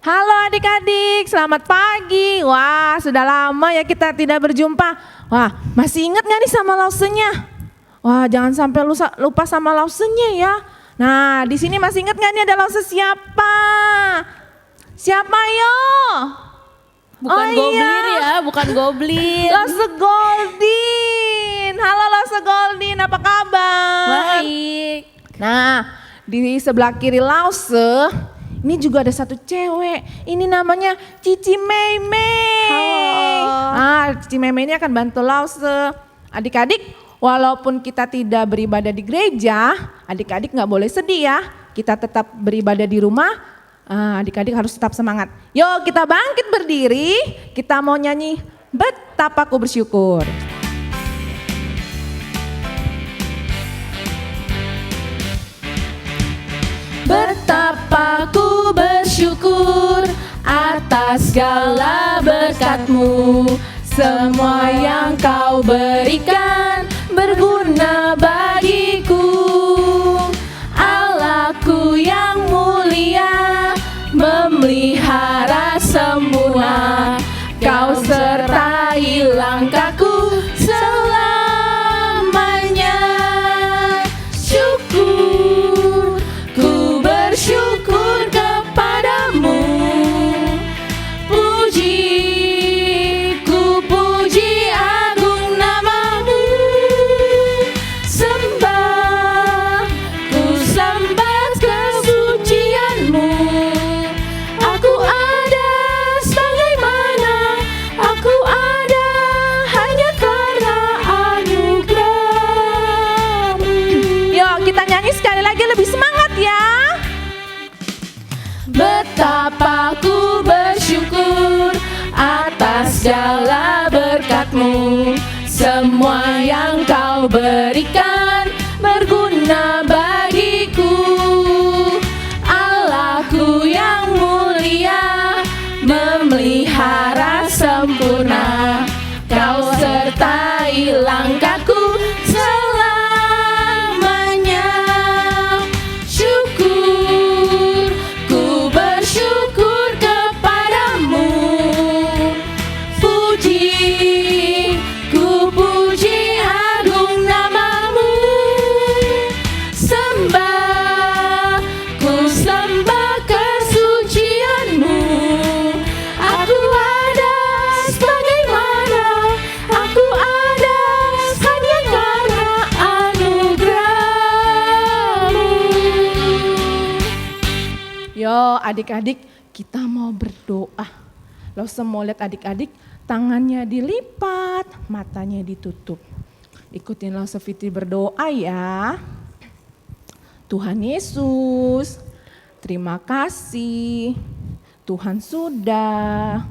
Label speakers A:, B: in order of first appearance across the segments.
A: Halo adik-adik, selamat pagi. Wah, sudah lama ya kita tidak berjumpa. Wah, masih ingat gak nih sama lausenya? Wah, jangan sampai lupa sama lausenya ya. Nah, di sini masih ingat gak nih ada lause siapa? Siapa yo?
B: Bukan Goblin ya, bukan Goblin.
A: Lause Goldin. Halo Lause Goldin, apa kabar?
B: Baik.
A: Nah, di sebelah kiri Lause, ini juga ada satu cewek. Ini namanya Cici Meme.
B: Halo.
A: Cici Meme ini akan bantu Lause. Adik-adik, walaupun kita tidak beribadah di gereja, adik-adik nggak boleh sedih ya. Kita tetap beribadah di rumah. Adik-adik harus tetap semangat. Yuk kita bangkit berdiri, kita mau nyanyi Betapa Ku Bersyukur.
B: Betapa ku bersyukur atas segala berkat-Mu. Semua yang Kau berikan berguna bagiku. Allahku yang mulia, memelihara semua. Kau sertai langkahku selamanya. Syukur, ku bersyukur kepadamu. Puji, ku puji agung namamu. Sembah, ku sembah kesucianmu. Aku ada sebagaimana aku ada hanya karena anugerah-Mu.
A: Yuk kita nyanyi sekali lagi lebih semangat ya.
B: Betapa ku bersyukur atas segala berkat-Mu. Semua yang Kau berikan berguna bagiku. Allahku yang mulia, memelihara sempurna. Kau sertai langkahku selamanya. Syukur, ku bersyukur kepadamu. Puji, ku puji agung namamu. Sembah, ku sembah kesucianmu. Aku ada sebagaimana aku ada hanya karena anugerah-Mu.
A: Yo adik-adik kita mau berdoa. Lause mau lihat adik-adik tangannya dilipat, matanya ditutup. Ikutin Lause Fitri berdoa ya. Tuhan Yesus, terima kasih. Tuhan sudah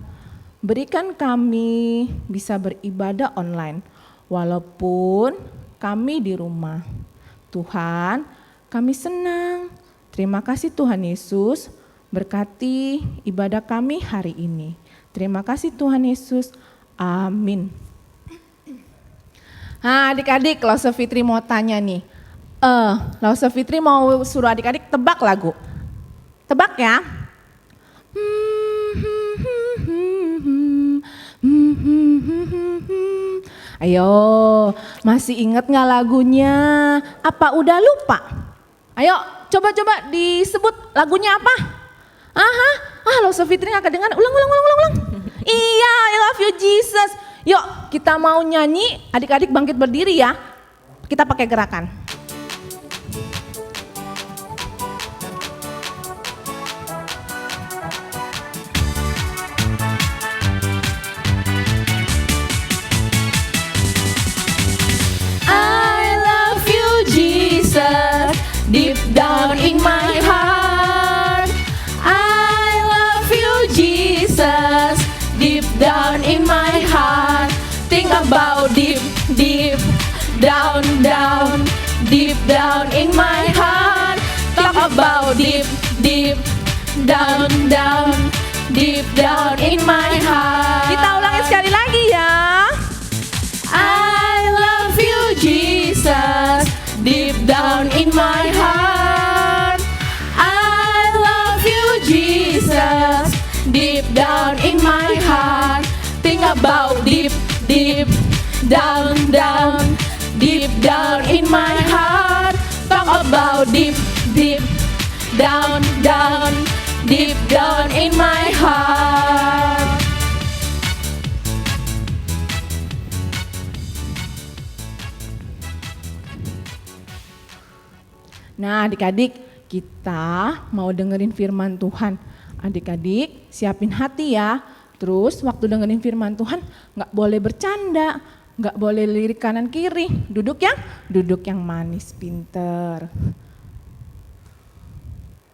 A: berikan kami bisa beribadah online. Walaupun kami di rumah. Tuhan, kami senang. Terima kasih Tuhan Yesus, berkati ibadah kami hari ini. Terima kasih Tuhan Yesus, amin. Nah adik-adik, Lause Fitri mau tanya nih. Lause Fitri mau suruh adik-adik tebak lagu. Tebak ya. Ayo, masih ingat gak lagunya? Apa udah lupa? Ayo, coba-coba disebut lagunya apa? Lause Fitri gak kedengaran. Ulang. Iya, I love you Jesus. Yuk, kita mau nyanyi. Adik-adik bangkit berdiri ya. Kita pakai gerakan.
B: I love you Jesus, deep down in my heart. I love you Jesus, deep down in my heart. Think about deep down, deep down in my heart. Talk about deep down, deep down in my heart.
A: Kita ulangin sekali lagi ya.
B: I love you Jesus, deep down in my heart. I love you Jesus, about deep, deep down, down, deep down in my heart. Talk about deep, deep down, down, deep down in my heart.
A: Nah adik-adik, kita mau dengerin firman Tuhan. Adik-adik siapin hati ya. Terus waktu dengerin firman Tuhan gak boleh bercanda, gak boleh lirik kanan kiri. Duduk yang manis, pinter.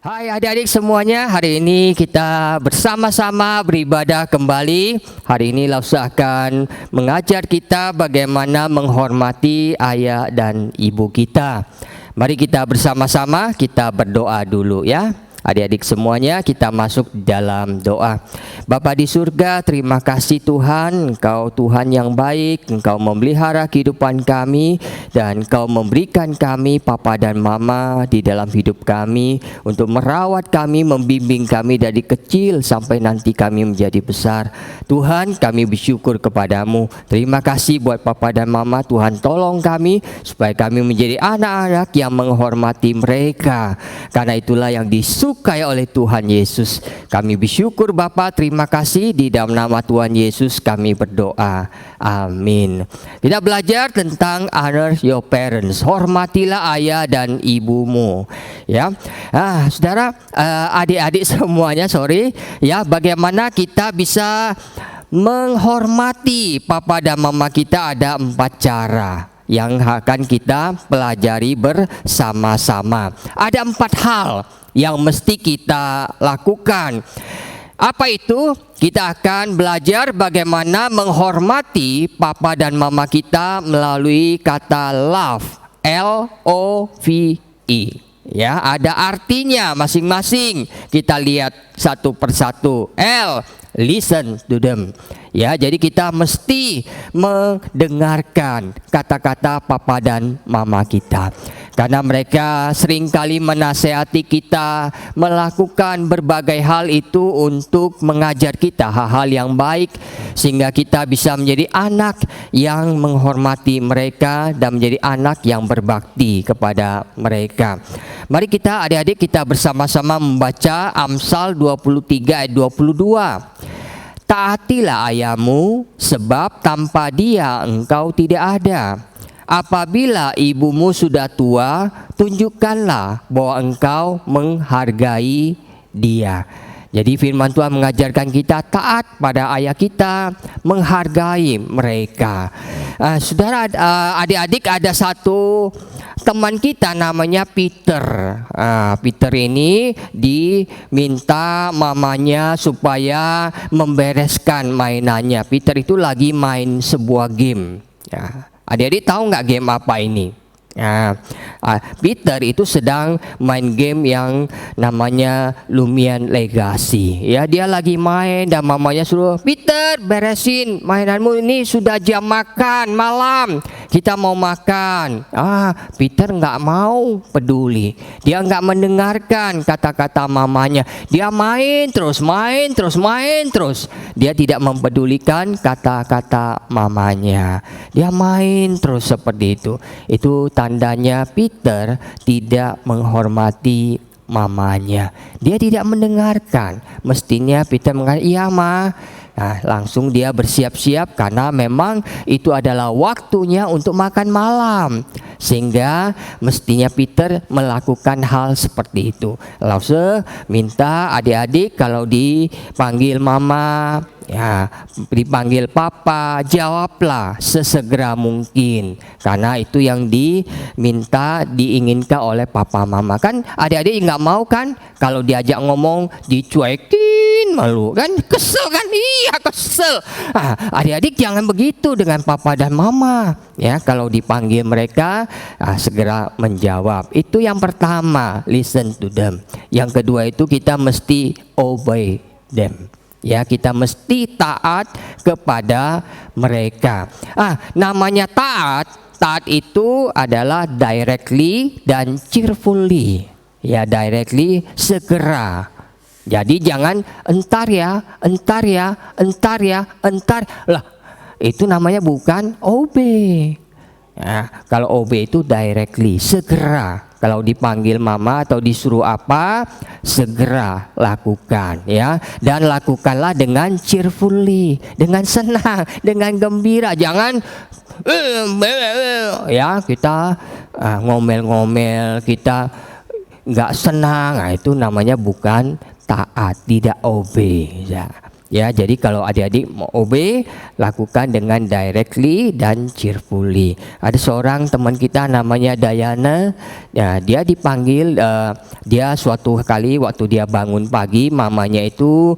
C: Hai adik-adik semuanya, hari ini kita bersama-sama beribadah kembali. Hari ini Lausa akan mengajar kita bagaimana menghormati ayah dan ibu kita. Mari kita bersama-sama kita berdoa dulu ya. Adik-adik semuanya kita masuk dalam doa. Bapa di surga, terima kasih Tuhan, Engkau Tuhan yang baik, Engkau memelihara kehidupan kami dan Engkau memberikan kami papa dan mama di dalam hidup kami untuk merawat kami, membimbing kami dari kecil sampai nanti kami menjadi besar. Tuhan, kami bersyukur kepadamu. Terima kasih buat papa dan mama. Tuhan tolong kami supaya kami menjadi anak-anak yang menghormati mereka. Karena itulah yang disukai oleh Tuhan Yesus. Kami bersyukur Bapa, terima kasih, di dalam nama Tuhan Yesus kami berdoa. Amin. Kita belajar tentang honor your parents. Hormatilah ayah dan ibumu. Ya, saudara, adik-adik semuanya, ya, bagaimana kita bisa menghormati papa dan mama kita? Ada 4 cara yang akan kita pelajari bersama-sama. Ada 4 hal yang mesti kita lakukan. Apa itu? Kita akan belajar bagaimana menghormati papa dan mama kita melalui kata love, L-O-V-E. Ya, ada artinya masing-masing. Kita lihat satu persatu. L, listen to them. Ya, jadi kita mesti mendengarkan kata-kata papa dan mama kita. Karena mereka seringkali menasehati kita melakukan berbagai hal itu untuk mengajar kita hal-hal yang baik, sehingga kita bisa menjadi anak yang menghormati mereka dan menjadi anak yang berbakti kepada mereka. Mari kita adik-adik kita bersama-sama membaca Amsal 23 ayat 22. Taatilah ayahmu, sebab tanpa dia engkau tidak ada. Apabila ibumu sudah tua, tunjukkanlah bahwa engkau menghargai dia. Jadi firman Tuhan mengajarkan kita taat pada ayah kita, menghargai mereka. Saudara, adik-adik, ada satu teman kita namanya Peter. Peter ini diminta mamanya supaya membereskan mainannya. Peter itu lagi main sebuah game. Ya. Adik-adik tahu nggak game apa ini? Peter itu sedang main game yang namanya Lumion Legacy. Ya, dia lagi main dan mamanya suruh, Peter beresin mainanmu, ini sudah jam makan malam, kita mau makan. Peter nggak mau peduli, dia nggak mendengarkan kata-kata mamanya. Dia main terus. Dia tidak mempedulikan kata-kata mamanya. Dia main terus seperti itu. Itu tandanya Peter tidak menghormati mamanya. Dia tidak mendengarkan. Mestinya Peter mengatakan, iya ma. Langsung dia bersiap-siap karena memang itu adalah waktunya untuk makan malam. Sehingga mestinya Peter melakukan hal seperti itu. Lalu minta adik-adik kalau dipanggil mama, ya, dipanggil papa, jawablah sesegera mungkin. Karena itu yang diinginkan oleh papa mama. Kan adik-adik nggak mau kan kalau diajak ngomong dicuekin, malu kan, kesel kan? Iya kesel. Adik-adik jangan begitu dengan papa dan mama. Ya, kalau dipanggil mereka segera menjawab. Itu yang pertama, listen to them. Yang kedua itu kita mesti obey them. Ya, kita mesti taat kepada mereka. Namanya taat itu adalah directly dan cheerfully. Ya, directly, segera. Jadi jangan entar ya. Lah, itu namanya bukan obey. Ya, kalau obey itu directly, segera. Kalau dipanggil mama atau disuruh apa, segera lakukan ya. Dan lakukanlah dengan cheerfully, dengan senang, dengan gembira. Jangan ya kita ngomel-ngomel, kita nggak senang. Nah, itu namanya bukan taat, tidak obey ya. Ya, jadi kalau adik-adik mau obey, lakukan dengan directly dan cheerfully. Ada seorang teman kita namanya Dayana, ya, dia dipanggil, dia suatu kali waktu dia bangun pagi, mamanya itu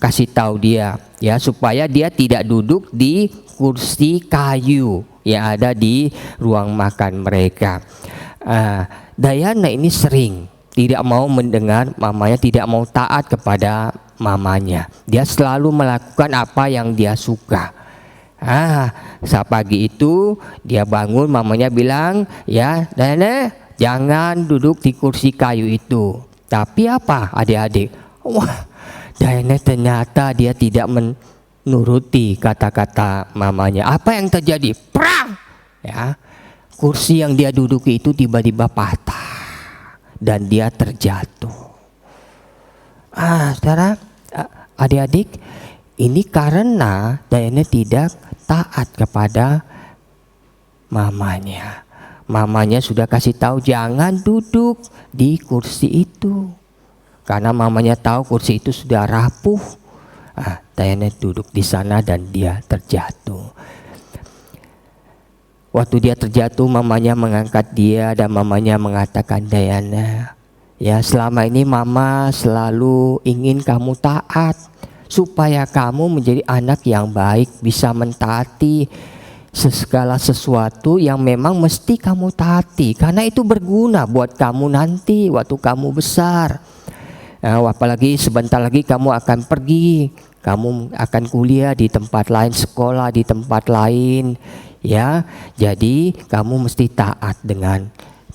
C: kasih tahu dia, ya, supaya dia tidak duduk di kursi kayu yang ada di ruang makan mereka. Dayana ini sering tidak mau mendengar mamanya, tidak mau taat kepada mamanya. Dia selalu melakukan apa yang dia suka. Saat pagi itu dia bangun, mamanya bilang, ya Dayana, jangan duduk di kursi kayu itu. Tapi apa adik-adik? Wah, Dayana ternyata dia tidak menuruti kata-kata mamanya. Apa yang terjadi? Perang! Ya, kursi yang dia duduki itu tiba-tiba patah dan dia terjatuh. Saudara, adik-adik, ini karena Dayana tidak taat kepada mamanya. Mamanya sudah kasih tahu jangan duduk di kursi itu. Karena mamanya tahu kursi itu sudah rapuh. Dayana duduk di sana dan dia terjatuh. Waktu dia terjatuh, mamanya mengangkat dia dan mamanya mengatakan, Dayana, ya selama ini mama selalu ingin kamu taat supaya kamu menjadi anak yang baik, bisa mentaati segala sesuatu yang memang mesti kamu taati, karena itu berguna buat kamu nanti waktu kamu besar. Apalagi sebentar lagi kamu akan pergi, kamu akan kuliah di tempat lain, sekolah di tempat lain, ya. Jadi kamu mesti taat dengan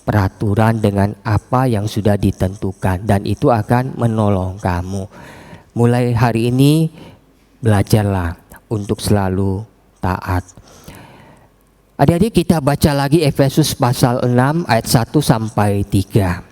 C: peraturan, dengan apa yang sudah ditentukan, dan itu akan menolong kamu. Mulai hari ini belajarlah untuk selalu taat. Adik-adik, kita baca lagi Efesus pasal 6 ayat 1 sampai 3.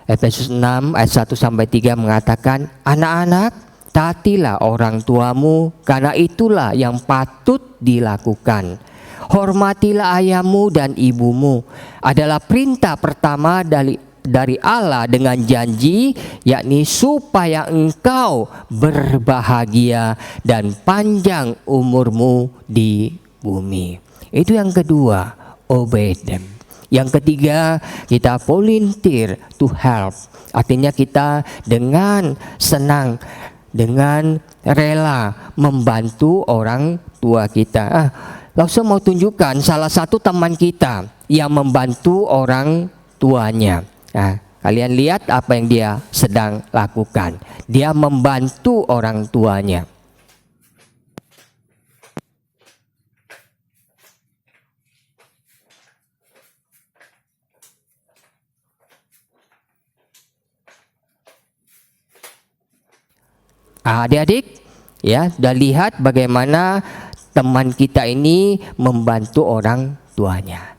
C: Efesus 6 ayat 1 sampai 3 mengatakan, anak-anak, taatilah orang tuamu, karena itulah yang patut dilakukan. Hormatilah ayahmu dan ibumu, adalah perintah pertama dari Allah dengan janji, yakni supaya engkau berbahagia dan panjang umurmu di bumi. Itu yang kedua, obey them. Yang ketiga, kita volunteer to help. Artinya kita dengan senang, dengan rela membantu orang tua kita. Langsung mau tunjukkan salah satu teman kita yang membantu orang tuanya. Kalian lihat apa yang dia sedang lakukan. Dia membantu orang tuanya. Adik-adik, ya, sudah lihat bagaimana teman kita ini membantu orang tuanya.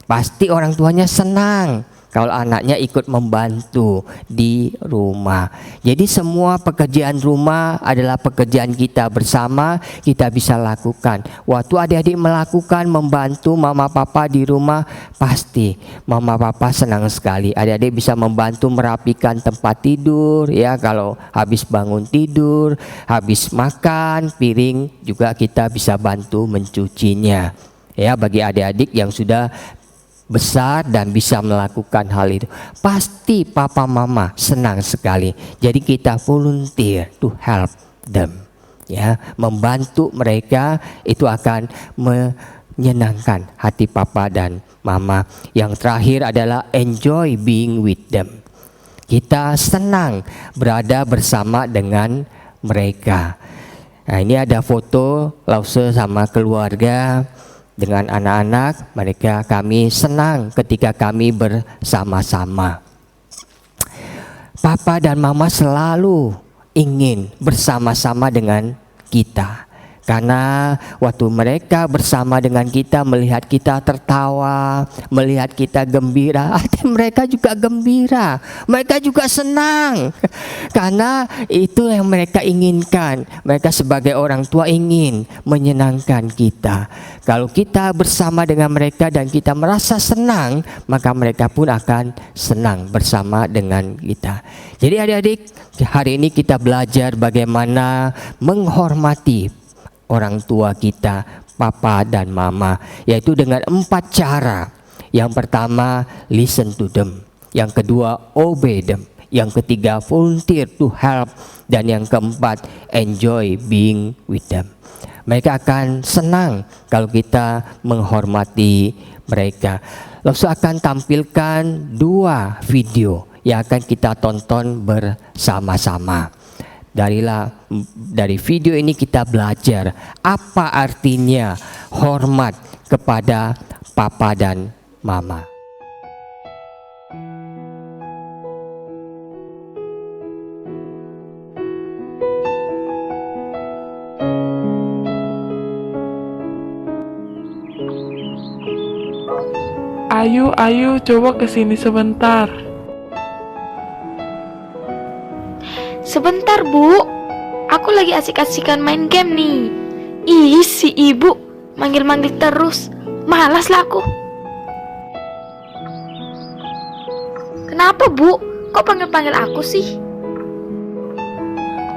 C: Pasti orang tuanya senang kalau anaknya ikut membantu di rumah. Jadi semua pekerjaan rumah adalah pekerjaan kita bersama, kita bisa lakukan. Waktu adik-adik melakukan, membantu mama papa di rumah, pasti mama papa senang sekali. Adik-adik bisa membantu merapikan tempat tidur, ya, kalau habis bangun tidur, habis makan, piring juga kita bisa bantu mencucinya. Ya, bagi adik-adik yang sudah besar dan bisa melakukan hal itu, pasti papa mama senang sekali. Jadi kita volunteer to help them, ya, membantu mereka itu akan menyenangkan hati papa dan mama. Yang terakhir adalah enjoy being with them. Kita senang berada bersama dengan mereka. Nah, ini ada foto Lause sama keluarga dengan anak-anak mereka. Kami senang ketika kami bersama-sama. Papa dan mama selalu ingin bersama-sama dengan kita. Karena waktu mereka bersama dengan kita, melihat kita tertawa, melihat kita gembira, hati mereka juga gembira, mereka juga senang. Karena itu yang mereka inginkan. Mereka sebagai orang tua ingin menyenangkan kita. Kalau kita bersama dengan mereka dan kita merasa senang, maka mereka pun akan senang bersama dengan kita. Jadi adik-adik, hari ini kita belajar bagaimana menghormati orang tua kita, papa dan mama, yaitu dengan 4 cara. Yang pertama, listen to them. Yang kedua, obey them. Yang ketiga, volunteer to help. Dan yang keempat, enjoy being with them. Mereka akan senang kalau kita menghormati mereka. Lalu akan tampilkan 2 video yang akan kita tonton bersama-sama. Dari video ini kita belajar apa artinya hormat kepada papa dan mama.
D: Ayu, coba kesini sebentar.
E: Sebentar, Bu. Aku lagi asik-asikan main game nih. Ih, si ibu manggil-manggil terus. Malas lah aku. Kenapa, Bu? Kok panggil-panggil aku sih?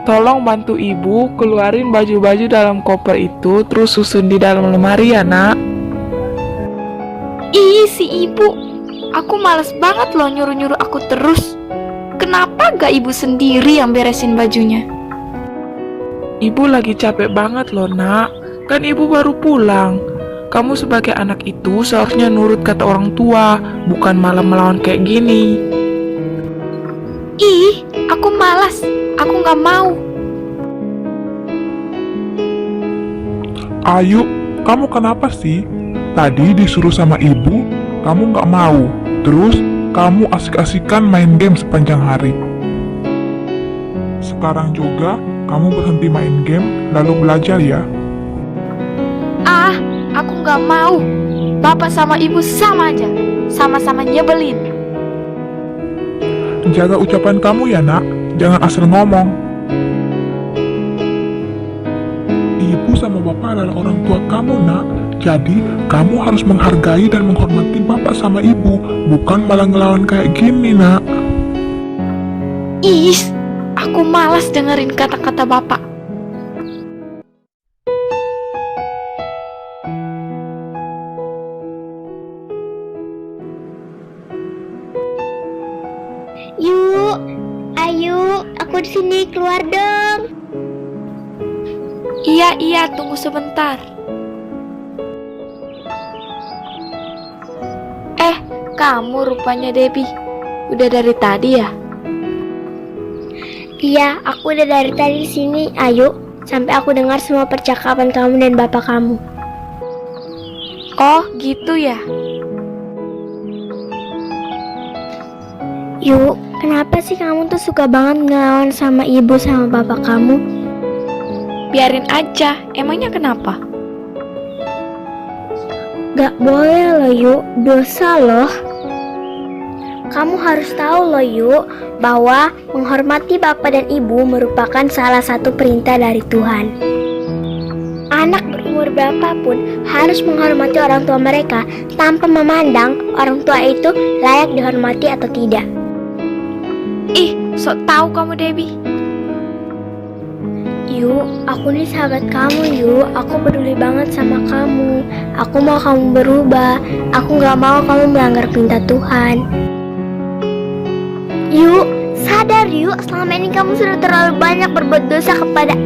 D: Tolong bantu ibu keluarin baju-baju dalam koper itu, terus susun di dalam lemari ya, Nak.
E: Ih, si ibu. Aku malas banget loh nyuruh-nyuruh aku terus. Kenapa gak ibu sendiri yang beresin bajunya?
D: Ibu lagi capek banget loh, Nak. Kan ibu baru pulang. Kamu sebagai anak itu seharusnya nurut kata orang tua, bukan malah melawan kayak gini.
E: Ih, aku malas. Aku gak mau.
F: Ayu, kamu kenapa sih? Tadi disuruh sama ibu, kamu gak mau. Terus kamu asik-asikan main game sepanjang hari. Sekarang juga kamu berhenti main game lalu belajar ya.
E: Ah, aku gak mau. Bapak sama ibu sama aja. Sama-sama nyebelin.
F: Jaga ucapan kamu ya, Nak. Jangan asal ngomong. Ibu sama bapak adalah orang tua kamu, Nak. Jadi, kamu harus menghargai dan menghormati bapak sama ibu, bukan malah ngelawan kayak gini, Nak.
E: Ih, aku malas dengerin kata-kata bapak.
G: Yuk, ayo, aku di sini, keluar dong.
E: Iya, tunggu sebentar. Kamu rupanya Debbie. Udah dari tadi ya?
G: Iya, aku udah dari tadi di sini. Ayo, sampai aku dengar semua percakapan kamu dan bapak kamu.
E: Oh, gitu ya?
G: Yuk, kenapa sih kamu tuh suka banget ngelawan sama ibu sama bapak kamu?
E: Biarin aja, emangnya kenapa?
G: Gak boleh loh, Yuk, dosa loh. Kamu harus tahu loh, Yuk, bahwa menghormati bapak dan ibu merupakan salah satu perintah dari Tuhan. Anak berumur berapapun harus menghormati orang tua mereka tanpa memandang orang tua itu layak dihormati atau tidak.
E: Ih, sok tahu kamu Debbie.
G: Yuk, aku nih sahabat kamu, Yuk. Aku peduli banget sama kamu. Aku mau kamu berubah. Aku gak mau kamu melanggar perintah Tuhan. Yuk, sadar Yuk. Selama ini kamu sudah terlalu banyak berbuat dosa kepada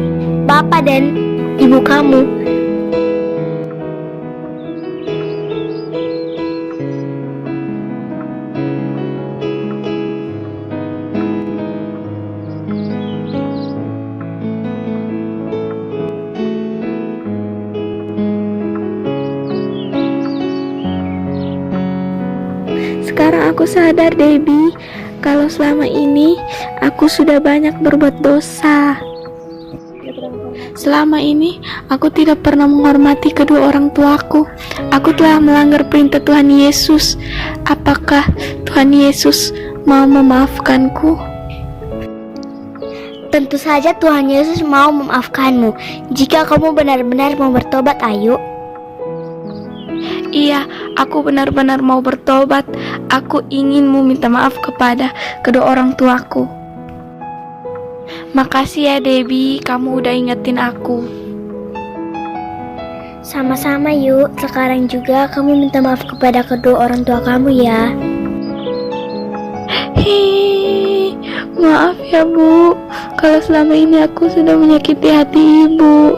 G: bapak dan ibu kamu.
H: Sekarang aku sadar, Debbie, kalau selama ini aku sudah banyak berbuat dosa. Selama ini aku tidak pernah menghormati kedua orang tuaku. Aku telah melanggar perintah Tuhan Yesus. Apakah Tuhan Yesus mau memaafkanku?
G: Tentu saja Tuhan Yesus mau memaafkanmu jika kamu benar-benar mau bertobat, Ayu.
H: Iya, aku benar-benar mau bertobat. Aku ingin meminta maaf kepada kedua orang tuaku. Makasih ya Debbie, kamu udah ingetin aku.
G: Sama-sama yuk, sekarang juga kamu minta maaf kepada kedua orang tua kamu ya.
H: Hei, maaf ya Bu, kalau selama ini aku sudah menyakiti hati Ibu.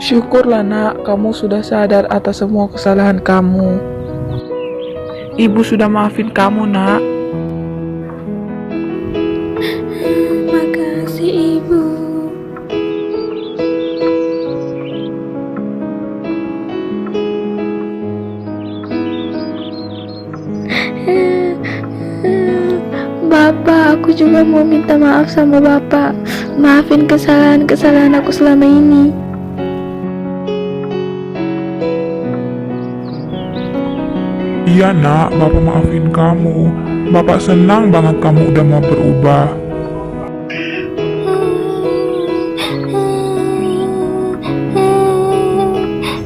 D: Syukurlah nak, kamu sudah sadar atas semua kesalahan kamu. Ibu sudah maafin kamu nak.
H: Makasih Ibu. Bapak, aku juga mau minta maaf sama Bapak. Maafin kesalahan-kesalahan aku selama ini.
F: Iya nak, Bapak maafin kamu. Bapak senang banget kamu udah mau berubah.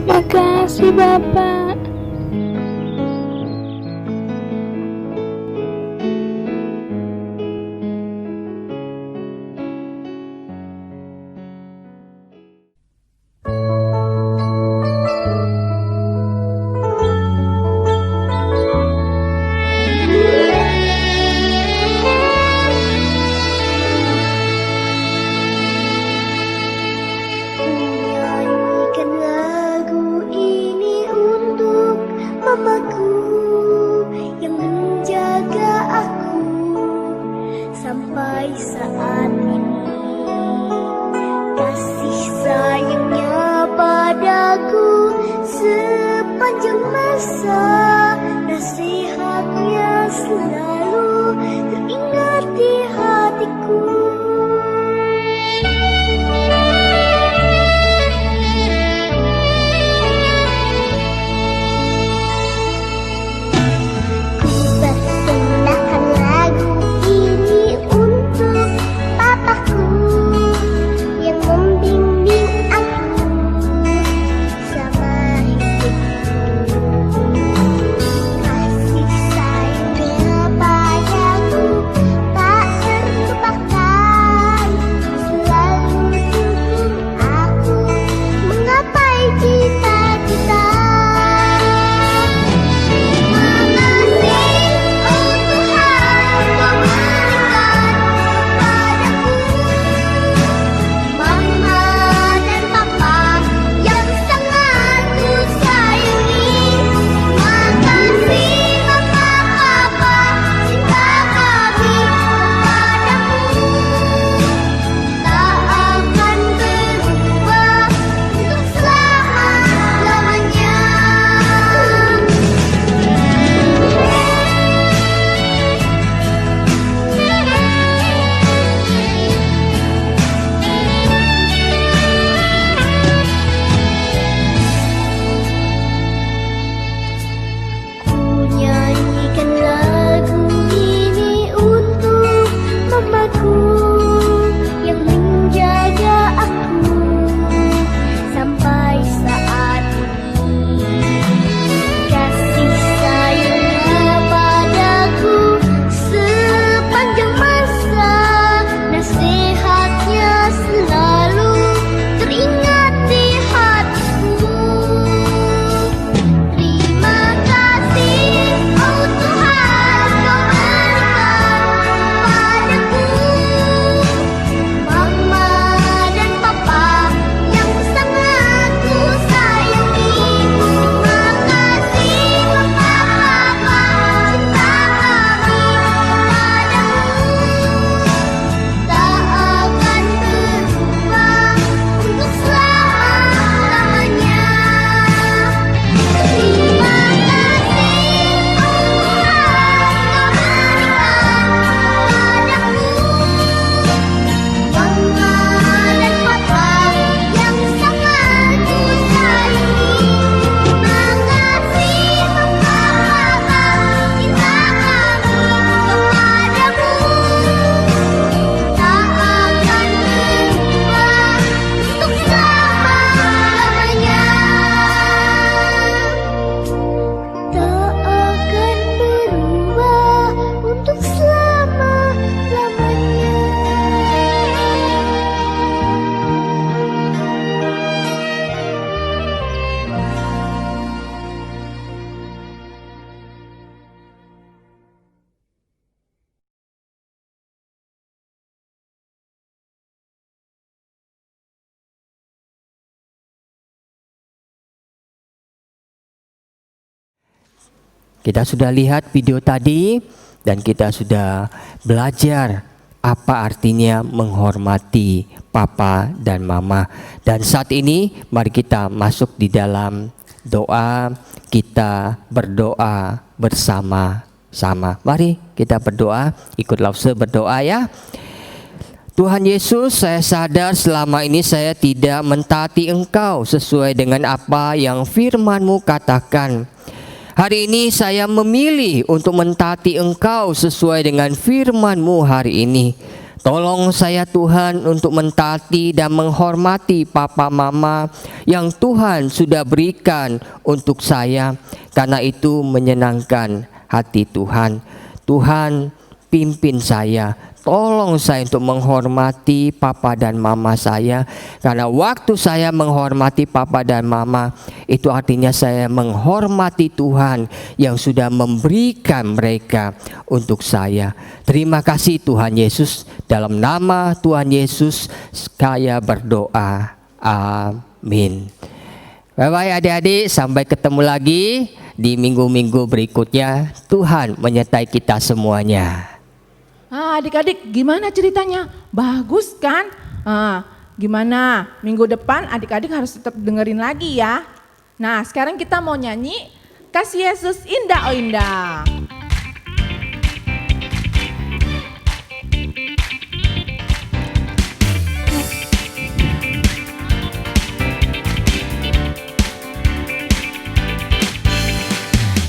H: Makasih Bapak.
G: Nyanyikan lagu ini untuk mamaku yang menjaga aku sampai saat ini. Kasih sayangnya padaku sepanjang masa, nasihatnya selalu teringat di hatiku. Persembahkan lagu ini untuk papaku yang membimbing aku sama hidupku. Kasih sayangnya
C: Kita sudah lihat video tadi dan kita sudah belajar apa artinya menghormati papa dan mama. Dan saat ini mari kita masuk di dalam doa, kita berdoa bersama-sama. Mari kita berdoa, ikut Lause berdoa ya. Tuhan Yesus, saya sadar selama ini saya tidak mentaati Engkau sesuai dengan apa yang firman-Mu katakan. Hari ini saya memilih untuk mentaati Engkau sesuai dengan firman-Mu hari ini. Tolong saya Tuhan untuk mentaati dan menghormati papa mama yang Tuhan sudah berikan untuk saya. Karena itu menyenangkan hati Tuhan. Tuhan pimpin saya. Tolong saya untuk menghormati papa dan mama saya. Karena waktu saya menghormati papa dan mama, itu artinya saya menghormati Tuhan yang sudah memberikan mereka untuk saya. Terima kasih Tuhan Yesus. Dalam nama Tuhan Yesus saya berdoa. Amin. Bye-bye adik-adik. Sampai ketemu lagi di minggu-minggu berikutnya. Tuhan menyertai kita semuanya.
A: Adik-adik gimana ceritanya? Bagus kan? Gimana? Minggu depan adik-adik harus tetap dengerin lagi ya. Nah sekarang kita mau nyanyi Kasih Yesus Indah Oh Indah.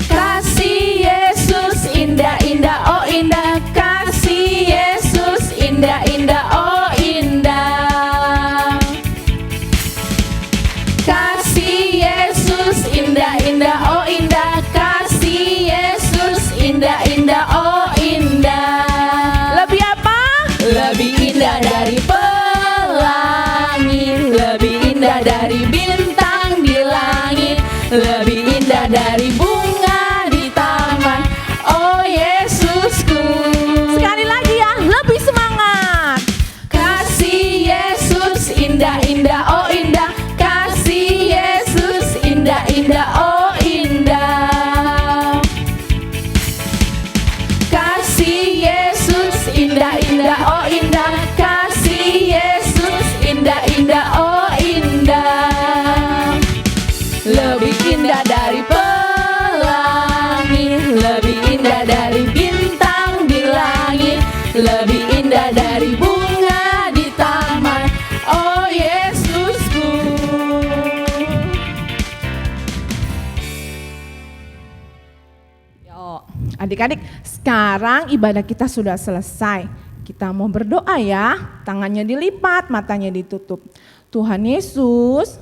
B: Kasih Yesus indah-indah oh indah. Kasih Yesus indah-indah oh indah. Kasih Yesus indah-indah oh indah. Kasih Yesus indah-indah oh indah.
A: Lebih apa?
B: Lebih indah dari pelangi, lebih indah dari bintang di langit, lebih indah dari bunga di taman. Oh Yesusku.
A: Sekali lagi ya, lebih semangat.
B: Kasih Yesus indah-indah oh indah. Kasih Yesus indah-indah oh indah. Kasih Yesus indah-indah oh indah. Kasih Yesus indah-indah oh indah. Lebih indah dari pelangi, lebih indah dari bintang di langit, lebih indah dari bunga di taman. Oh Yesusku.
A: Yo, adik-adik, sekarang ibadah kita sudah selesai. Kita mau berdoa ya, tangannya dilipat, matanya ditutup. Tuhan Yesus,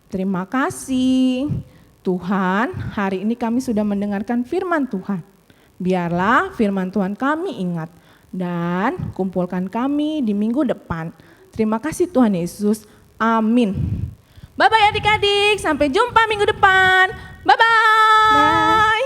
A: terima kasih. Tuhan, hari ini kami sudah mendengarkan firman Tuhan. Biarlah firman Tuhan kami ingat dan kumpulkan kami di minggu depan. Terima kasih Tuhan Yesus. Amin. Bye-bye adik-adik, sampai jumpa minggu depan. Bye-bye.